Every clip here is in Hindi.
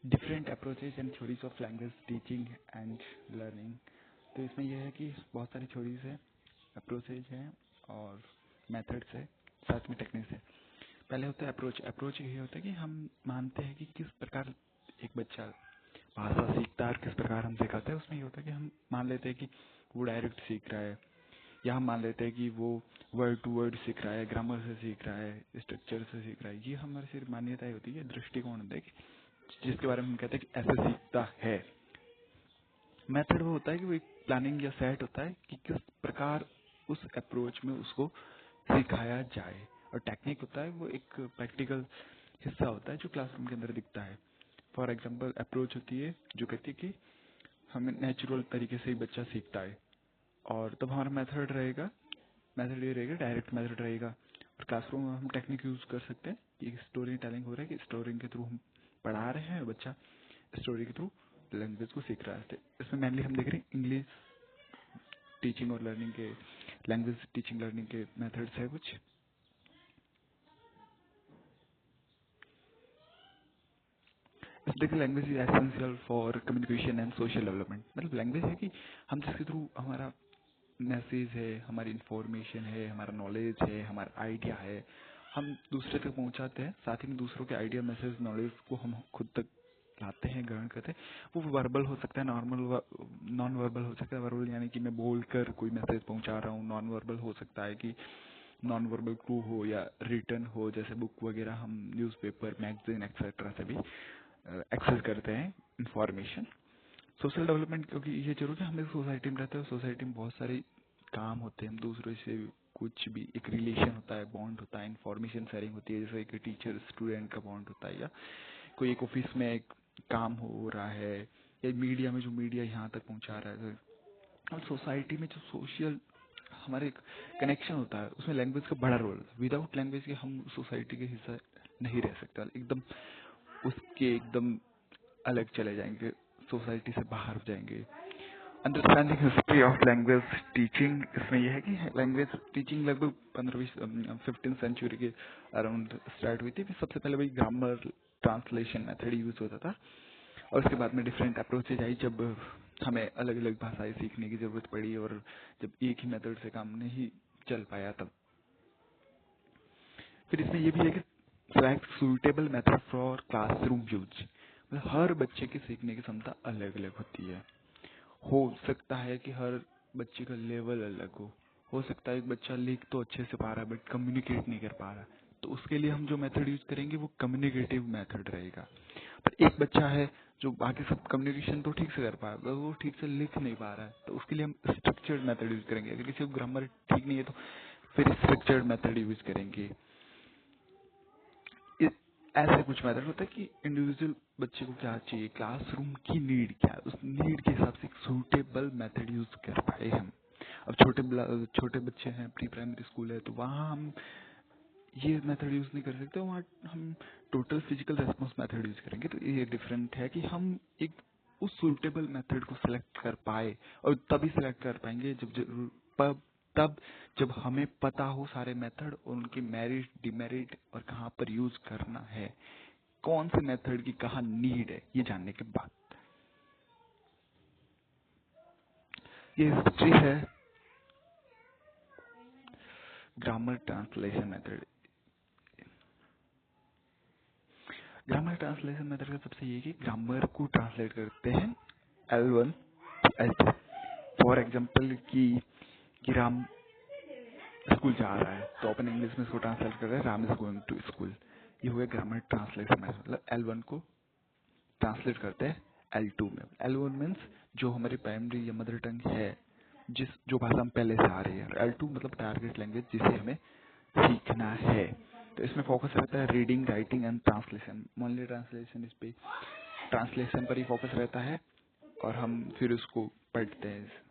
Different approaches and theories of language teaching and learning. तो इसमें यह है कि बहुत सारी थ्योरीज है, अप्रोचेज है और मेथड्स है, साथ में टेक्निक्स है। पहले होता है अप्रोच। अप्रोच ये होता है कि हम मानते हैं कि किस प्रकार एक बच्चा भाषा सीखता है और किस प्रकार हम सिखाते हैं। उसमें ये होता है कि हम मान लेते हैं कि वो डायरेक्ट सीख रहा है, या हम मान लेते हैं कि वो वर्ड टू वर्ड सीख रहा है, ग्रामर से सीख रहा है, स्ट्रक्चर से सीख रहा है। ये हमारी सिर्फ मान्यताएं होती है, दृष्टिकोण होता है कि जिसके बारे में हम कहते हैं कि ऐसे सीखता है। मेथड वो होता है कि वो एक प्लानिंग या सेट होता है कि किस प्रकार उस अप्रोच में उसको सिखाया जाए। और टेक्निक होता है वो एक प्रैक्टिकल हिस्सा होता है जो क्लासरूम के अंदर दिखता है। फॉर एग्जाम्पल अप्रोच होती है जो कहती है कि हमें नेचुरल तरीके से ही बच्चा सीखता है, और तब हमारा मेथड रहेगा, मेथड ये रहेगा, डायरेक्ट मेथड रहेगा। और क्लासरूम में हम टेक्निक यूज कर सकते हैं कि स्टोरी टेलिंग हो रहा है, कि स्टोरी के थ्रू हम पढ़ा रहे हैं, बच्चा स्टोरी के थ्रू लैंग्वेज को सीख रहा है। इसमें मेनली हम देख रहे हैं इंग्लिश टीचिंग और लर्निंग के, लैंग्वेज टीचिंग लर्निंग के मेथड्स है कुछ। देखिए language is essential for communication and social development. मतलब लैंग्वेज है कि हम जिसके थ्रू हमारा मैसेज है, हमारी इंफॉर्मेशन है, हमारा नॉलेज है, हमारा आइडिया है, हम दूसरे तक पहुंचाते हैं। साथ ही में दूसरों के आइडिया, मैसेज, नॉलेज को हम खुद तक लाते हैं, ग्रहण करते हैं। वो वर्बल हो सकता है, नॉर्मल नॉन वर्बल हो सकता है। वर्बल यानी कि मैं बोलकर कोई मैसेज पहुंचा रहा हूँ। नॉन वर्बल हो सकता है कि नॉन वर्बल क्रू हो या रिटर्न हो, जैसे बुक वगैरह हम न्यूज़पेपर, मैगजीन एक्सेट्रा से भी एक्सेस करते हैं इंफॉर्मेशन। सोशल डेवलपमेंट, क्योंकि ये जरूर है, हम एक सोसाइटी में रहते हैं, सोसाइटी में बहुत सारे काम होते हैं, हम दूसरों से कुछ भी एक रिलेशन होता है, बॉन्ड होता है, इंफॉर्मेशन शेयरिंग होती है, जैसे एक टीचर स्टूडेंट का बॉन्ड होता है, या कोई एक ऑफिस में एक काम हो रहा है, या मीडिया में जो मीडिया यहाँ तक पहुँचा रहा है। और सोसाइटी में जो सोशल हमारे कनेक्शन होता है, उसमें लैंग्वेज का बड़ा रोल है। विदाउट लैंग्वेज के हम सोसाइटी के हिस्सा नहीं रह सकते, एकदम उसके एकदम अलग चले जाएंगे, सोसाइटी से बाहर हो जाएंगे। Understanding history of language teaching, इसमें यह है कि लैंग्वेज टीचिंग लगभग 15वीं सेंचुरी के अराउंड स्टार्ट हुई थी। सबसे पहले वही ग्रामर ट्रांसलेशन मेथड यूज होता था, और उसके बाद में डिफरेंट अप्रोचेज आई, जब हमें अलग अलग भाषाएं सीखने की जरूरत पड़ी, और जब एक ही मेथड से काम नहीं चल पाया तब फिर इसमें यह भी है कि select suitable method for classroom use. मतलब हर बच्चे की सीखने की क्षमता अलग अलग होती है। हो सकता है कि हर बच्चे का लेवल अलग हो सकता है एक बच्चा लिख तो अच्छे से पा रहा है बट कम्युनिकेट नहीं कर पा रहा, तो उसके लिए हम जो मेथड यूज करेंगे वो कम्युनिकेटिव मेथड रहेगा। पर एक बच्चा है जो बाकी सब कम्युनिकेशन तो ठीक से कर पा रहा है, वो ठीक से लिख नहीं पा रहा है, तो उसके लिए हम स्ट्रक्चर्ड मेथड यूज करेंगे। अगर किसी को ग्रामर ठीक नहीं है तो फिर स्ट्रक्चर्ड मेथड यूज करेंगे। ऐसे कुछ मैटर होता है कि इंडिविजुअल बच्चे को क्या चाहिए, क्लासरूम की नीड क्या है, उस नीड के हिसाब से एक सूटेबल मेथड यूज कर पाए हम। अब छोटे बच्चे हैं, प्री प्राइमरी स्कूल है, तो वहाँ हम ये मेथड यूज नहीं कर सकते, वहाँ हम total physical response method use करेंगे। तो ये डिफरेंट है कि हम एक उस सूटेबल मेथड को सिलेक्ट कर पाए, और तभी सिलेक्ट कर पाएंगे तब जब हमें पता हो सारे मेथड और उनके मेरिट, डिमेरिट और कहाँ पर यूज करना है, कौन से मेथड की कहाँ नीड है, ये जानने के बाद। ये हिस्ट्री है grammar translation method. Grammar translation method का सबसे ये कि ग्रामर को ट्रांसलेट करते हैं L1 L2। फॉर एग्जाम्पल कि राम स्कूल जा रहा है, तो अपन इंग्लिश में इसको ट्रांसलेट कर रहे हैं Ram is going to school. ये हुआ ग्रामर ट्रांसलेशन मेथड। मतलब L1 को ट्रांसलेट करते हैं L2 में। L1 मीन्स जो हमारी प्राइमरी या मदर टंग है, जिस जो भाषा हम पहले से आ रही है। L2 मतलब टारगेट लैंग्वेज, जिसे हमें सीखना है। तो इसमें फोकस रहता है reading, writing and translation. Only translation, इस पे ट्रांसलेशन पर ही फोकस रहता है, और हम फिर उसको पढ़ते हैं।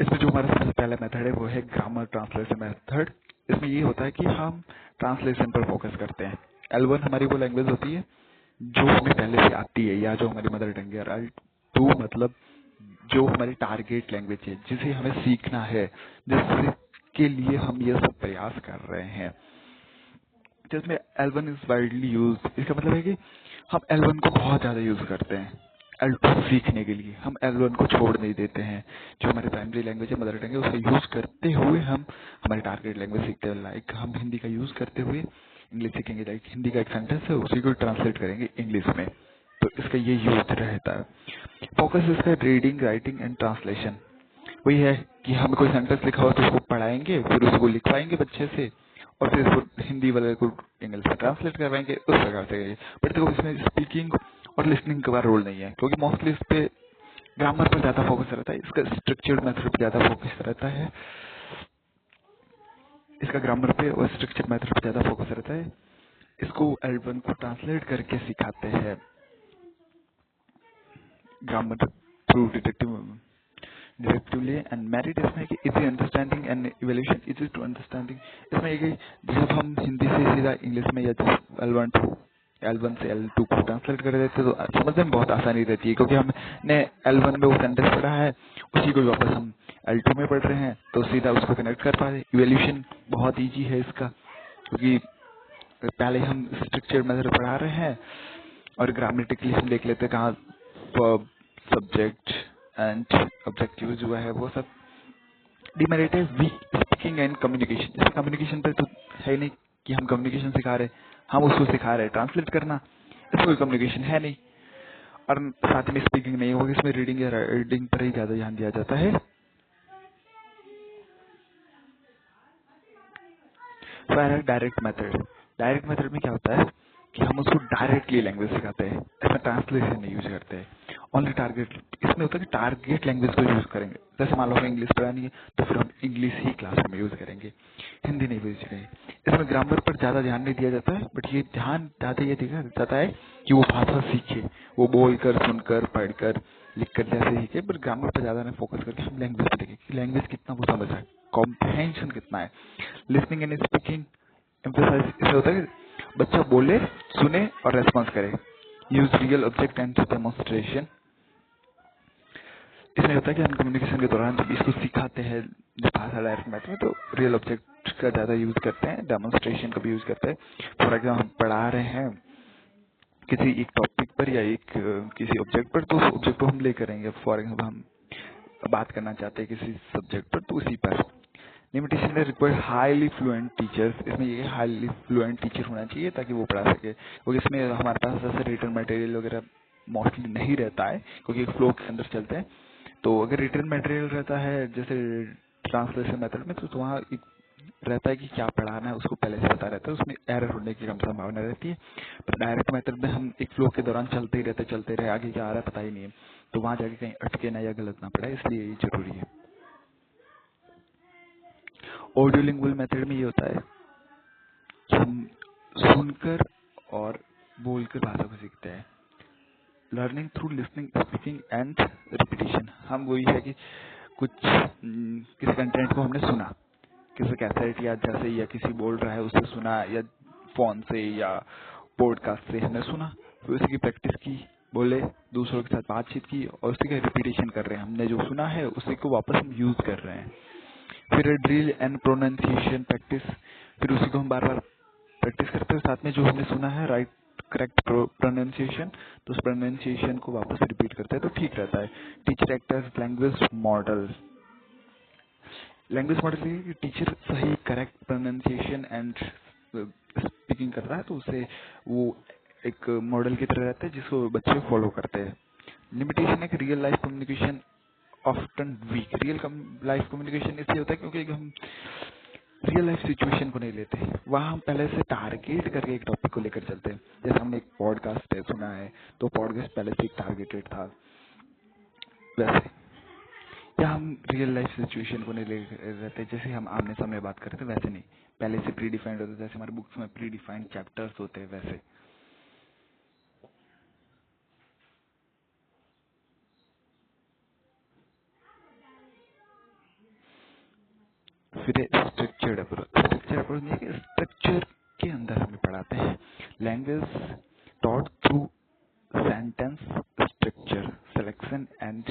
इसमें जो हमारा सबसे पहला मेथड है वो है ग्रामर ट्रांसलेशन मेथड। इसमें ये होता है कि हम ट्रांसलेशन पर फोकस करते हैं। L1 हमारी वो लैंग्वेज होती है जो हमें पहले से आती है या जो हमारी मदर टंग है। L2 मतलब जो हमारी टारगेट लैंग्वेज है जिसे हमें सीखना है, जिसके लिए हम ये सब प्रयास कर रहे हैं, जिसमें L1 इज वाइडली यूज। इसका मतलब है कि हम L1 को बहुत ज्यादा यूज करते हैं L2 सीखने के लिए। हम L1 को छोड़ नहीं देते हैं। जो हमारी प्राइमरी लैंग्वेज है, मदर टंग है, उसे यूज करते हुए हम हमारी टारगेट लैंग्वेज सीखते हैं। लाइक हम हिंदी का यूज करते हुए इंग्लिश सीखेंगे। लाइक हिंदी का एक सेंटेंस है, उसी को ट्रांसलेट करेंगे इंग्लिश में। तो इसका ये यूज रहता है। फोकस इसका रीडिंग, राइटिंग एंड ट्रांसलेशन। वही है कि हमें कोई सेंटेंस लिखा हो तो उसको पढ़ाएंगे, फिर उसको लिखवाएंगे बच्चे से, और फिर इसको हिंदी वाले को इंग्लिश में ट्रांसलेट करवाएंगे, उस प्रकार से। बट देखो इसमें स्पीकिंग और लिसनिंग का रोल नहीं है, क्योंकि मोस्टली इस पे ग्रामर पर ज्यादा फोकस रहता है। इसका स्ट्रक्चर्ड मेथड पे ज्यादा फोकस रहता है। इसका ग्रामर पे और स्ट्रक्चर्ड मेथड पे ज्यादा फोकस रहता है। इसको L1 को ट्रांसलेट करके सिखाते हैं grammar through detectively and merit. इसमें कि easy understanding and evaluation, easy to understanding. इसमें ये कि जब हम हिंदी से सीधा इंग्लिश में या L1 से L2 को ट्रांसलेट कर देते तो समझने में बहुत आसानी रहती है, क्योंकि हमने L1 में वो सेंटेंस पढ़ा है, उसी को वापस हम L2 में पढ़ रहे हैं, तो सीधा उसको कनेक्ट कर पा रहे। इवैल्यूएशन बहुत ईजी है इसका, क्योंकि पहले हम स्ट्रक्चर्ड मेथड पढ़ा रहे हैं, और ग्रामेटिकली हम देख लेते हैं कहाँ verb, सब्जेक्ट एंड ऑब्जेक्टिव जो है वो सब। डिमेरिट है वीक स्पीकिंग एंड कम्युनिकेशन। इसमें कम्युनिकेशन पे तो है नहीं कि हम कम्युनिकेशन सिखा रहे हैं, हम उसको सिखा रहे हैं ट्रांसलेट करना। इसमें कोई कम्युनिकेशन है नहीं, और साथ में स्पीकिंग नहीं होगी। इसमें रीडिंग या राइटिंग पर ही ज्यादा ध्यान दिया जाता है। फिर डायरेक्ट मेथड। डायरेक्ट मेथड में क्या होता है कि हम उसको डायरेक्टली लैंग्वेज सिखाते हैं, इसमें ट्रांसलेशन नहीं यूज करते हैं। Only target. इसमें होता है कि टारगेट लैंग्वेज को यूज करेंगे। जैसे मान लो हमें इंग्लिश पढ़ानी है तो फिर हम इंग्लिश ही क्लास में यूज करेंगे, हिंदी नहीं यूज करेंगे। इसमें ग्रामर पर ज्यादा ध्यान नहीं दिया जाता है, बट ये ध्यान ज्यादा ये दिया जाता है कि वो भाषा सीखे, वो बोलकर, सुनकर, पढ़कर, लिखकर जैसे सीखे। पर ग्रामर पर ज्यादा फोकस करके हम लैंग्वेज पे देखें कि लैंग्वेज कितना वो समझ रहा है, कॉम्प्रहेंशन कितना है। Listening and speaking emphasize. इससे होता है कि बच्चा बोले, सुने और रेस्पॉन्स करे। Use real object and demonstration. इसमें होता है कि हम कम्युनिकेशन के दौरान जब इसको सिखाते हैं जो भाषा डायरेक्ट मैथ में, तो रियल ऑब्जेक्ट का ज्यादा यूज करते हैं, डेमोन्स्ट्रेशन का भी यूज करते हैं। फॉर एग्जाम्पल हम पढ़ा रहे हैं किसी एक टॉपिक पर या एक किसी ऑब्जेक्ट पर, तो उस ऑब्जेक्ट को हम ले करेंगे। फॉर एग्जाम्पल हम बात करना चाहते हैं किसी सब्जेक्ट पर, तो उसी पर। लिमिटेशन है रिक्वायर्ड हाईली फ्लुएंट टीचर्स। इसमें ये हाईली फ्लुएंट टीचर होना चाहिए ताकि वो पढ़ा सके, क्योंकि इसमें हमारे पास जैसे रिटर्न मटेरियल वगैरह मोस्टली नहीं रहता है, क्योंकि एक फ्लो के अंदर चलते हैं। तो अगर रिटर्न मटेरियल रहता है जैसे ट्रांसलेशन मेथड में, तो वहाँ एक रहता है कि क्या पढ़ाना है, उसको पहले से पता रहता है, उसमें एरर होने की कम संभावना रहती है। पर डायरेक्ट मेथड में हम एक फ्लो के दौरान चलते रहे, आगे क्या आ रहा है पता ही नहीं है, तो वहाँ जाके कहीं अटके ना या गलत ना पड़े, इसलिए ये जरूरी है। ऑडियो लिंगुअल मेथड में ये होता है कि हम सुनकर और बोलकर भाषा को सीखते हैं। Learning through listening, speaking and repetition. हम वही है कि कुछ किसी कंटेंट को हमने सुना, किसी कैसेट या जैसे, या किसी बोल रहा है उससे सुना, या फोन से या पॉडकास्ट से हमने सुना, फिर उसी की प्रैक्टिस की, बोले, दूसरों के साथ बातचीत की, और उसी का रिपीटेशन कर रहे हैं। हमने जो सुना है उसी को वापस हम यूज कर रहे हैं। फिर ड्रिल एंड प्रोनाउंसिएशन प्रैक्टिस। फिर उसी को हम बार बार प्रैक्टिस करते हैं, साथ में जो हमने सुना है राइट करेक्ट प्रोनाउंसिएशन, तो उस प्रोनाउंसिएशन को वापस रिपीट करते हैं, तो ठीक रहता है। Teacher act as language model. Language model ये कि टीचर सही करेक्ट प्रोनाउंसिएशन एंड स्पीकिंग कर रहा है, तो उसे वो एक मॉडल की तरह रहता है जिसको बच्चे फॉलो करते हैं। लिमिटेशन है कि real life communication often weak. Real life communication इसलिए होता है क्योंकि हम रियल लाइफ सिचुएशन को नहीं लेते, वहाँ हम पहले से टारगेट करके एक टॉपिक को लेकर चलते हैं। जैसे हमने एक पॉडकास्ट सुना है, तो पॉडकास्ट पहले से एक टारगेटेड था, वैसे। या हम रियल लाइफ सिचुएशन को नहीं ले रहते, जैसे हम आमने सामने बात करते हैं वैसे नहीं, पहले से प्री डिफाइंड होते, जैसे हमारे बुक्स में प्री डिफाइंड चैप्टर्स होते हैं वैसे। फिर स्ट्रक्चर्ड अप्रोच। स्ट्रक्चर्ड अप्रोच नहीं है कि स्ट्रक्चर के अंदर हमें पढ़ाते हैं। Language taught through sentence structure, selection and